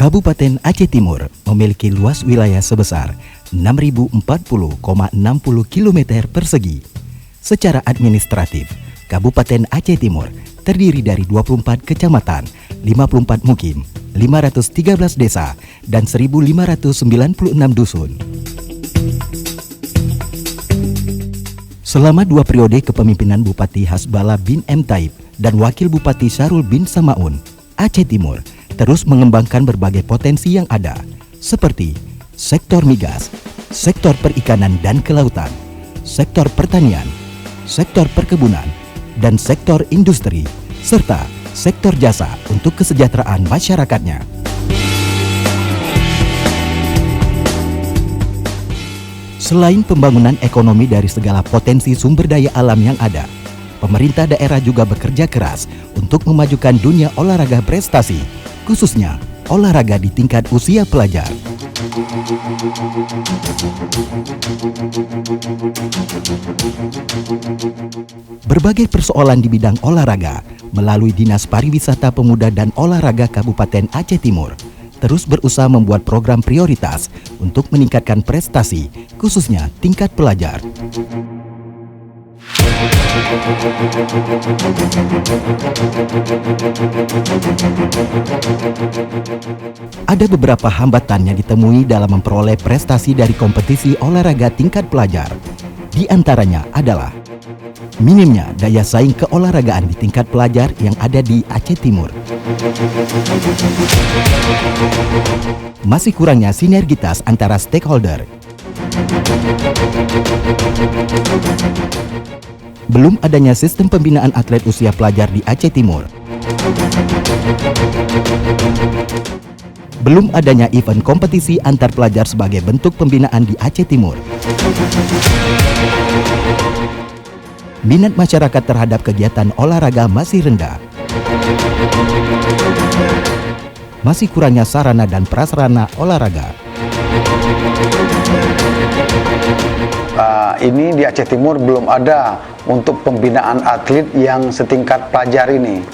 Kabupaten Aceh Timur memiliki luas wilayah sebesar 6.040,60 km persegi. Secara administratif, Kabupaten Aceh Timur terdiri dari 24 kecamatan, 54 mukim, 513 desa, dan 1.596 dusun. Selama 2 periode kepemimpinan Bupati Hasbala bin M. Taib dan Wakil Bupati Syarul bin Samaun, Aceh Timur terus mengembangkan berbagai potensi yang ada, seperti sektor migas, sektor perikanan dan kelautan, sektor pertanian, sektor perkebunan, dan sektor industri, serta sektor jasa untuk kesejahteraan masyarakatnya. Selain pembangunan ekonomi dari segala potensi sumber daya alam yang ada, pemerintah daerah juga bekerja keras untuk memajukan dunia olahraga prestasi, khususnya olahraga di tingkat usia pelajar. Berbagai persoalan di bidang olahraga melalui Dinas Pariwisata Pemuda dan Olahraga Kabupaten Aceh Timur terus berusaha membuat program prioritas untuk meningkatkan prestasi, khususnya tingkat pelajar. Ada beberapa hambatan yang ditemui dalam memperoleh prestasi dari kompetisi olahraga tingkat pelajar. Di antaranya adalah minimnya daya saing keolahragaan di tingkat pelajar yang ada di Aceh Timur. Masih kurangnya sinergitas antara stakeholder. Belum adanya sistem pembinaan atlet usia pelajar di Aceh Timur. Belum adanya event kompetisi antar pelajar sebagai bentuk pembinaan di Aceh Timur. Minat masyarakat terhadap kegiatan olahraga masih rendah. Masih kurangnya sarana dan prasarana olahraga. Ini di Aceh Timur belum ada untuk pembinaan atlet yang setingkat pelajar ini.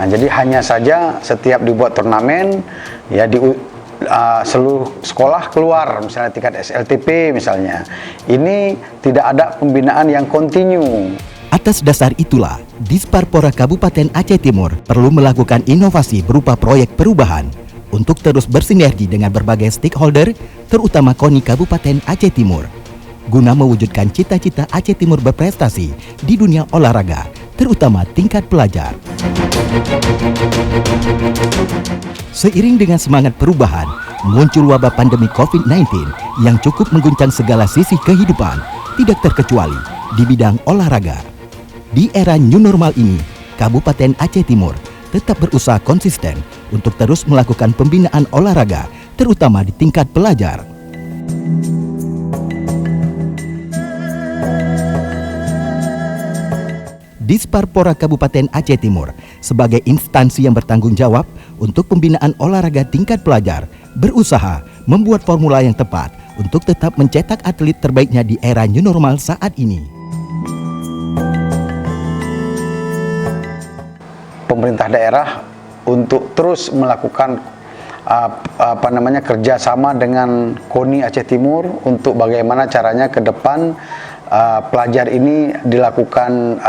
Nah, jadi hanya saja setiap dibuat turnamen, ya di seluruh sekolah keluar, misalnya tingkat SLTP misalnya. Ini tidak ada pembinaan yang kontinu. Atas dasar itulah, Disparpora Kabupaten Aceh Timur perlu melakukan inovasi berupa proyek perubahan untuk terus bersinergi dengan berbagai stakeholder, terutama KONI Kabupaten Aceh Timur, guna mewujudkan cita-cita Aceh Timur berprestasi di dunia olahraga, terutama tingkat pelajar. Seiring dengan semangat perubahan, muncul wabah pandemi COVID-19 yang cukup mengguncang segala sisi kehidupan, tidak terkecuali di bidang olahraga. Di era new normal ini, Kabupaten Aceh Timur tetap berusaha konsisten untuk terus melakukan pembinaan olahraga, terutama di tingkat pelajar. Disparpora Kabupaten Aceh Timur sebagai instansi yang bertanggung jawab untuk pembinaan olahraga tingkat pelajar berusaha membuat formula yang tepat untuk tetap mencetak atlet terbaiknya di era new normal saat ini. Pemerintah daerah untuk terus melakukan kerjasama dengan KONI Aceh Timur untuk bagaimana caranya ke depan pelajar ini dilakukan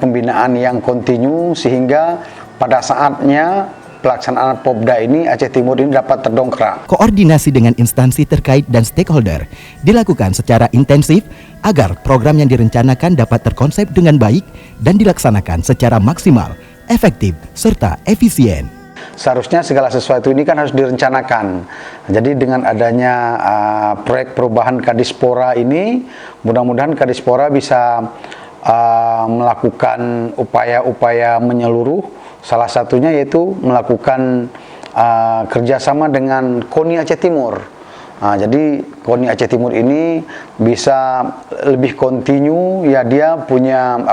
pembinaan yang kontinu sehingga pada saatnya pelaksanaan Popda ini Aceh Timur ini dapat terdongkrak. Koordinasi dengan instansi terkait dan stakeholder dilakukan secara intensif agar program yang direncanakan dapat terkonsep dengan baik dan dilaksanakan secara maksimal, efektif, serta efisien. Seharusnya segala sesuatu ini kan harus direncanakan. Jadi dengan adanya proyek perubahan Kadispora ini, mudah-mudahan Kadispora bisa melakukan upaya-upaya menyeluruh. Salah satunya yaitu melakukan kerjasama dengan KONI Aceh Timur. Jadi KONI Aceh Timur ini bisa lebih kontinu, ya dia punya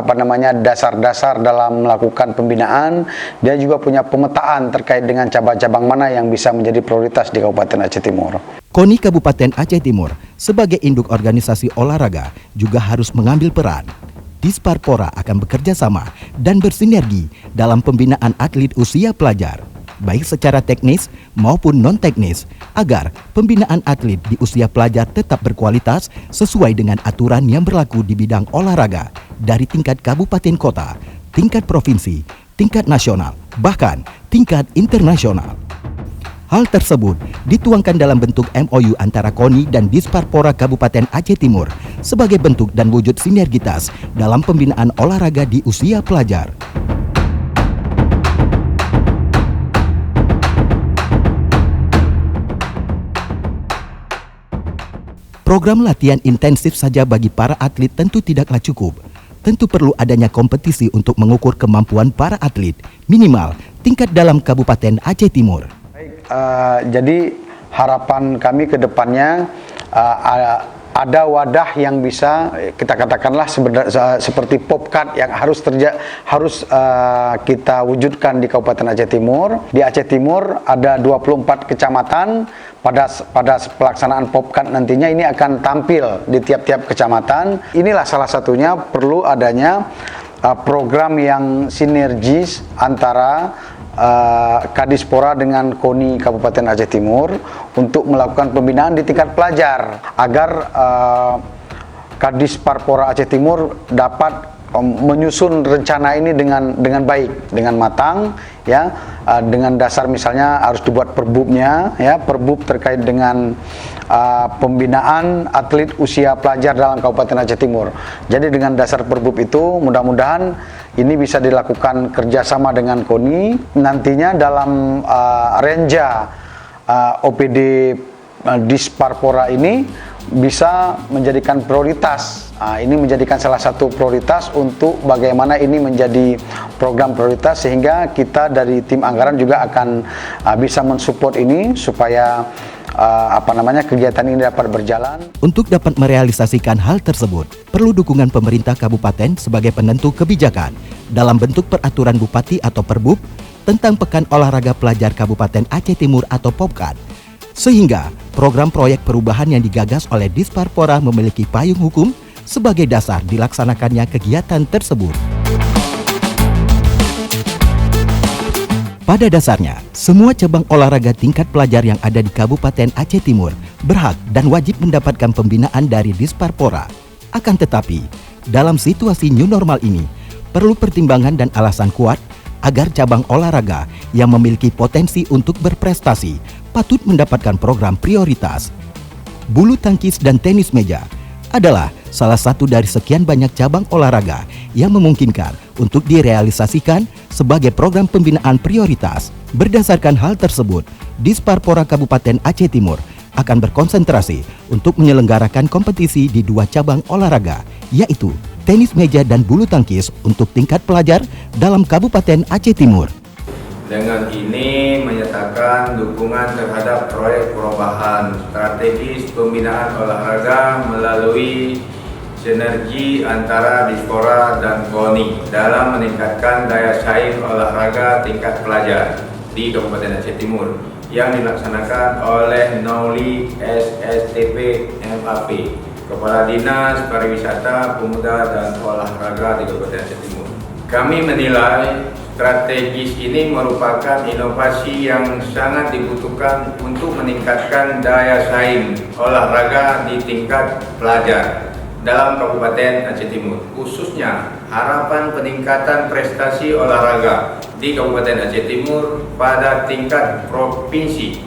dasar-dasar dalam melakukan pembinaan. Dia juga punya pemetaan terkait dengan cabang-cabang mana yang bisa menjadi prioritas di Kabupaten Aceh Timur. KONI Kabupaten Aceh Timur sebagai induk organisasi olahraga juga harus mengambil peran. Disparpora akan bekerja sama dan bersinergi dalam pembinaan atlet usia pelajar. baik secara teknis maupun non-teknis, agar pembinaan atlet di usia pelajar tetap berkualitas sesuai dengan aturan yang berlaku di bidang olahraga dari tingkat kabupaten kota, tingkat provinsi, tingkat nasional, bahkan tingkat internasional. Hal tersebut dituangkan dalam bentuk MOU antara KONI dan Disparpora Kabupaten Aceh Timur sebagai bentuk dan wujud sinergitas dalam pembinaan olahraga di usia pelajar. Program latihan intensif saja bagi para atlet tentu tidaklah cukup. Tentu perlu adanya kompetisi untuk mengukur kemampuan para atlet, minimal tingkat dalam Kabupaten Aceh Timur. Jadi harapan kami ke depannya ada wadah yang bisa kita katakanlah seperti Popcat yang harus kita wujudkan di Kabupaten Aceh Timur. Di Aceh Timur ada 24 kecamatan. Pada pelaksanaan Popcat nantinya ini akan tampil di tiap-tiap kecamatan. Inilah salah satunya perlu adanya program yang sinergis antara Kadispora dengan KONI Kabupaten Aceh Timur untuk melakukan pembinaan di tingkat pelajar agar Kadisparpora Aceh Timur dapat menyusun rencana ini dengan baik, dengan matang, ya, dengan dasar misalnya harus dibuat perbubnya, ya, perbub terkait dengan pembinaan atlet usia pelajar dalam Kabupaten Aceh Timur. Jadi dengan dasar perbub itu mudah-mudahan ini bisa dilakukan kerjasama dengan KONI nantinya dalam renja OPD Disparpora ini bisa menjadikan prioritas. Ini menjadikan salah satu prioritas untuk bagaimana ini menjadi program prioritas sehingga kita dari tim anggaran juga akan bisa mensupport ini supaya kegiatan ini dapat berjalan. Untuk dapat merealisasikan hal tersebut, perlu dukungan pemerintah kabupaten sebagai penentu kebijakan dalam bentuk peraturan bupati atau perbub tentang Pekan Olahraga Pelajar Kabupaten Aceh Timur atau Popcat. Sehingga program proyek perubahan yang digagas oleh Disparpora memiliki payung hukum sebagai dasar dilaksanakannya kegiatan tersebut. Pada dasarnya, semua cabang olahraga tingkat pelajar yang ada di Kabupaten Aceh Timur berhak dan wajib mendapatkan pembinaan dari Disparpora. Akan tetapi, dalam situasi new normal ini, perlu pertimbangan dan alasan kuat agar cabang olahraga yang memiliki potensi untuk berprestasi patut mendapatkan program prioritas. Bulu tangkis dan tenis meja adalah salah satu dari sekian banyak cabang olahraga yang memungkinkan untuk direalisasikan sebagai program pembinaan prioritas. Berdasarkan hal tersebut, Disparpora Kabupaten Aceh Timur akan berkonsentrasi untuk menyelenggarakan kompetisi di 2 cabang olahraga, yaitu tenis meja dan bulu tangkis untuk tingkat pelajar dalam Kabupaten Aceh Timur. Dengan ini menyatakan dukungan terhadap proyek perubahan strategis pembinaan olahraga melalui sinergi antara Dispora dan KONI dalam meningkatkan daya saing olahraga tingkat pelajar di Kabupaten Aceh Timur yang dilaksanakan oleh NOLI SSTP MAP, Kepala Dinas Pariwisata, Pemuda dan Olahraga di Kabupaten Aceh Timur. Kami menilai strategis ini merupakan inovasi yang sangat dibutuhkan untuk meningkatkan daya saing olahraga di tingkat pelajar dalam Kabupaten Aceh Timur. Khususnya harapan peningkatan prestasi olahraga di Kabupaten Aceh Timur pada tingkat provinsi,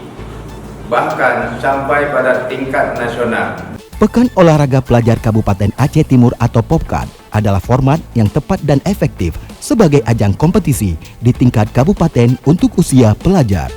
bahkan sampai pada tingkat nasional. Pekan Olahraga Pelajar Kabupaten Aceh Timur atau Popcat adalah format yang tepat dan efektif sebagai ajang kompetisi di tingkat kabupaten untuk usia pelajar.